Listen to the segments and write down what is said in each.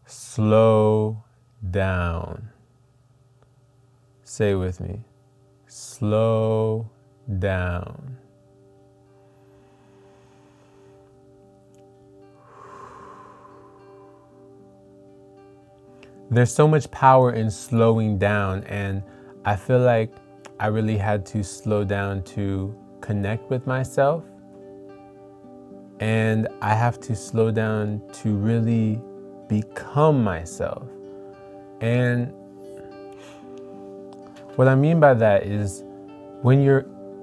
Slow down. Say it with me. Slow down. There's so much power in slowing down, and I feel like I really had to slow down to connect with myself, and I have to slow down to really become myself. And what I mean by that is when you're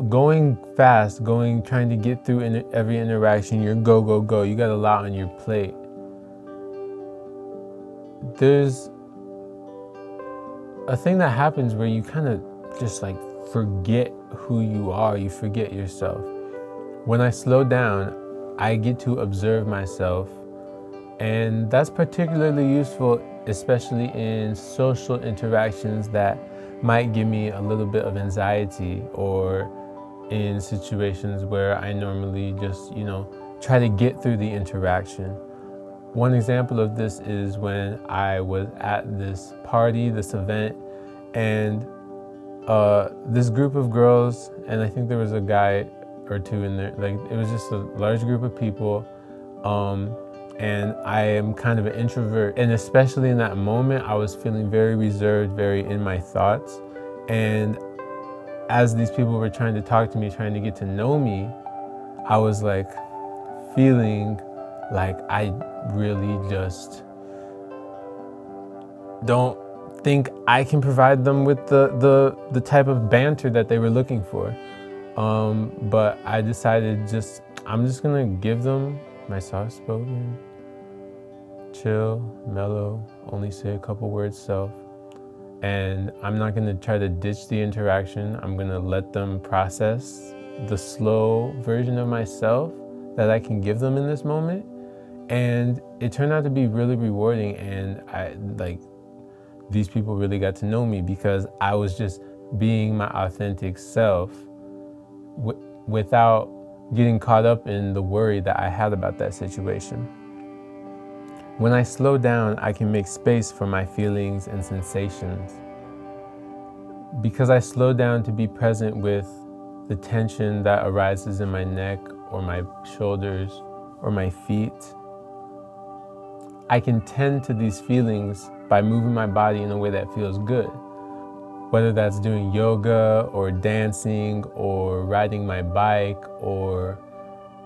going fast, trying to get through every interaction, you're go, go, go, you got a lot on your plate. There's a thing that happens where you kind of just like forget who you are, you forget yourself. When I slow down, I get to observe myself, and that's particularly useful, especially in social interactions that might give me a little bit of anxiety, or in situations where I normally just, try to get through the interaction. One example of this is when I was at this party, this event, and this group of girls, and I think there was a guy or two in there, like it was just a large group of people, and I am kind of an introvert, and especially in that moment I was feeling very reserved, very in my thoughts. And as these people were trying to talk to me, trying to get to know me, I was like feeling like I really just don't think I can provide them with the type of banter that they were looking for. But I decided I'm just gonna give them my soft-spoken, chill, mellow, only say a couple words self. And I'm not gonna try to ditch the interaction. I'm gonna let them process the slow version of myself that I can give them in this moment. And it turned out to be really rewarding, and these people really got to know me because I was just being my authentic self without getting caught up in the worry that I had about that situation. When I slow down, I can make space for my feelings and sensations. Because I slow down to be present with the tension that arises in my neck or my shoulders or my feet, I can tend to these feelings by moving my body in a way that feels good. Whether that's doing yoga or dancing or riding my bike or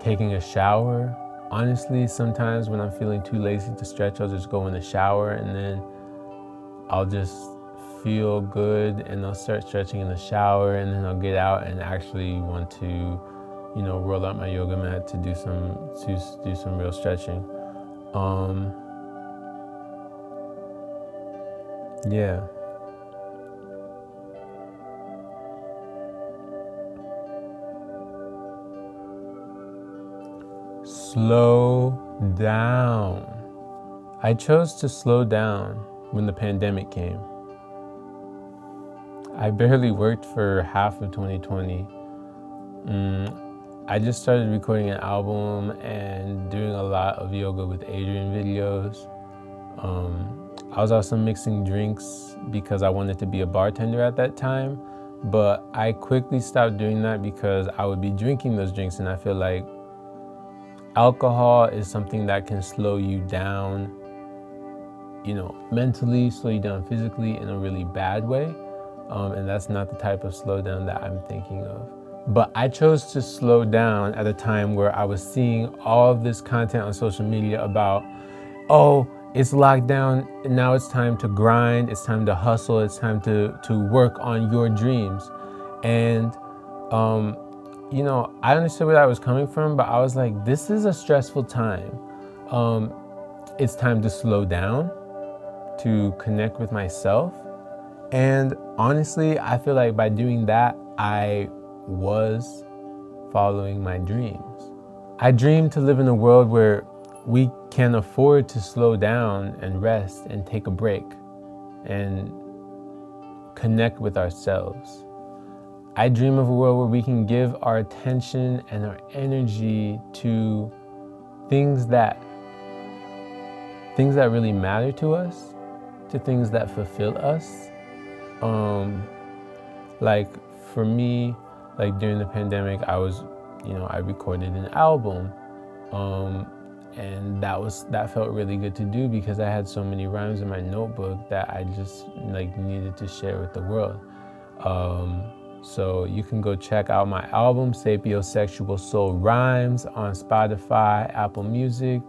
taking a shower. Honestly, sometimes when I'm feeling too lazy to stretch, I'll just go in the shower and then I'll just feel good and I'll start stretching in the shower, and then I'll get out and actually want to, roll out my yoga mat to do some real stretching. Yeah. Slow down. I chose to slow down when the pandemic came. I barely worked for half of 2020. I just started recording an album and doing a lot of yoga with Adrian videos. I was also mixing drinks because I wanted to be a bartender at that time, but I quickly stopped doing that because I would be drinking those drinks, and I feel like alcohol is something that can slow you down, mentally, slow you down physically in a really bad way. And that's not the type of slowdown that I'm thinking of. But I chose to slow down at a time where I was seeing all of this content on social media about, it's lockdown, and now it's time to grind, it's time to hustle, it's time to work on your dreams. And, I understood where that was coming from, but I was like, this is a stressful time. It's time to slow down, to connect with myself. And honestly, I feel like by doing that, I was following my dreams. I dream to live in a world where we can afford to slow down and rest and take a break and connect with ourselves. I dream of a world where we can give our attention and our energy to things that things that really matter to us, to things that fulfill us. Like for me, like during the pandemic, I recorded an album. And that felt really good to do because I had so many rhymes in my notebook that I just like needed to share with the world. So you can go check out my album, Sapiosexual Soul Rhymes, on Spotify, Apple Music,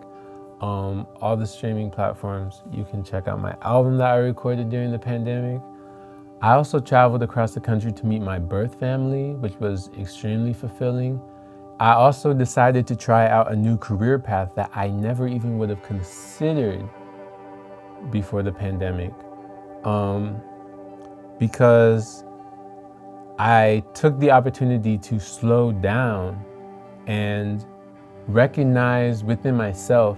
all the streaming platforms. You can check out my album that I recorded during the pandemic. I also traveled across the country to meet my birth family, which was extremely fulfilling. I also decided to try out a new career path that I never even would have considered before the pandemic, because I took the opportunity to slow down and recognize within myself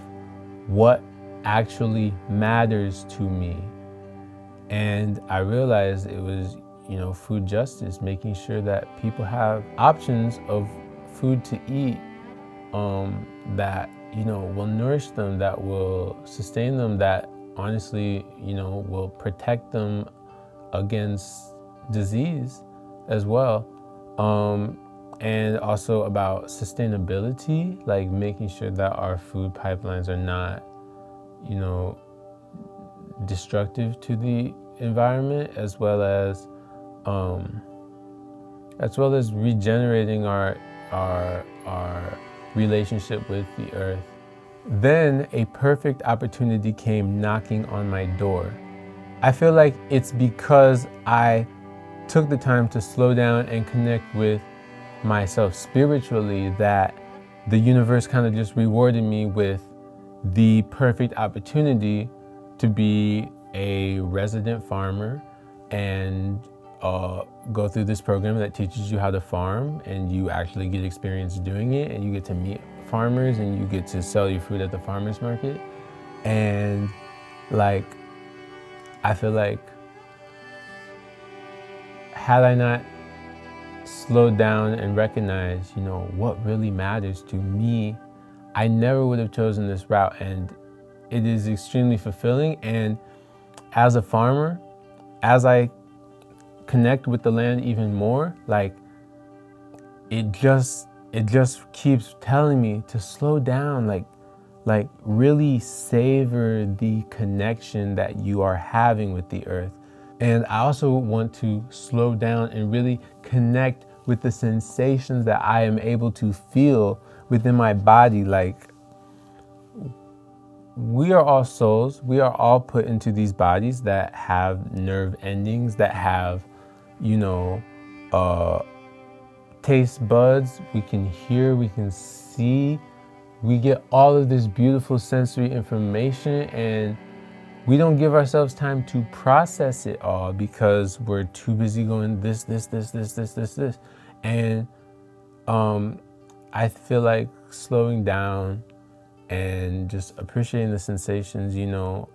what actually matters to me. And I realized it was, food justice, making sure that people have options of food to eat that, will nourish them, that will sustain them, that honestly, will protect them against disease as well. And also about sustainability, like making sure that our food pipelines are not, destructive to the environment, as well as regenerating our relationship with the earth. Then a perfect opportunity came knocking on my door. I feel like it's because I took the time to slow down and connect with myself spiritually that the universe kind of just rewarded me with the perfect opportunity to be a resident farmer and go through this program that teaches you how to farm, and you actually get experience doing it, and you get to meet farmers, and you get to sell your food at the farmers market. And like, I feel like had I not slowed down and recognized, what really matters to me, I never would have chosen this route. And it is extremely fulfilling. And as a farmer, as I connect with the land even more, like it just keeps telling me to slow down, like really savor the connection that you are having with the earth. And I also want to slow down and really connect with the sensations that I am able to feel within my body. Like, we are all souls. We are all put into these bodies that have nerve endings, that have, taste buds. We can hear, we can see. We get all of this beautiful sensory information, and we don't give ourselves time to process it all because we're too busy going this. And I feel like slowing down and just appreciating the sensations,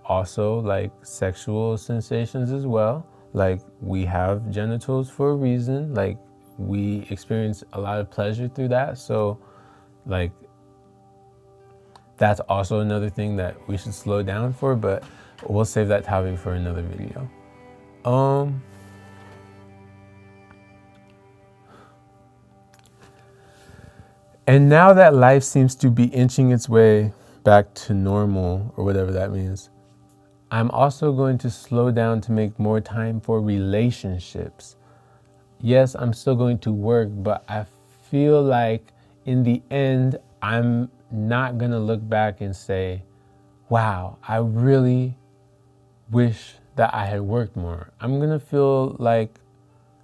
also like sexual sensations as well. Like, we have genitals for a reason. Like, we experience a lot of pleasure through that. So like, that's also another thing that we should slow down for, but we'll save that topic for another video. And now that life seems to be inching its way back to normal, or whatever that means, I'm also going to slow down to make more time for relationships. Yes, I'm still going to work, but I feel like in the end, I'm not going to look back and say, wow, I really wish that I had worked more. I'm going to feel like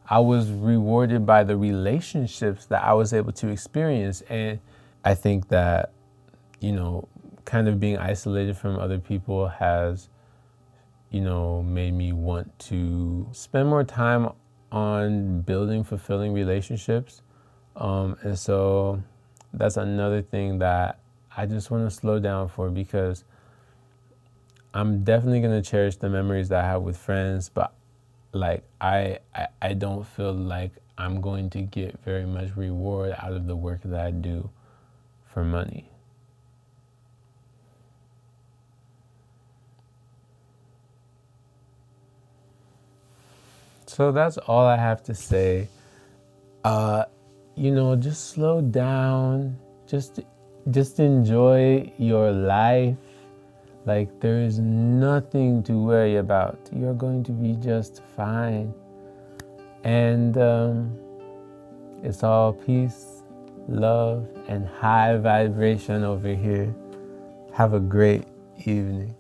I was rewarded by the relationships that I was able to experience. And I think that, kind of being isolated from other people has, made me want to spend more time on building fulfilling relationships. And so that's another thing that I just want to slow down for, because I'm definitely going to cherish the memories that I have with friends, but like I don't feel like I'm going to get very much reward out of the work that I do for money. So that's all I have to say. Just slow down. Just enjoy your life. Like, there is nothing to worry about. You're going to be just fine. And it's all peace, love, and high vibration over here. Have a great evening.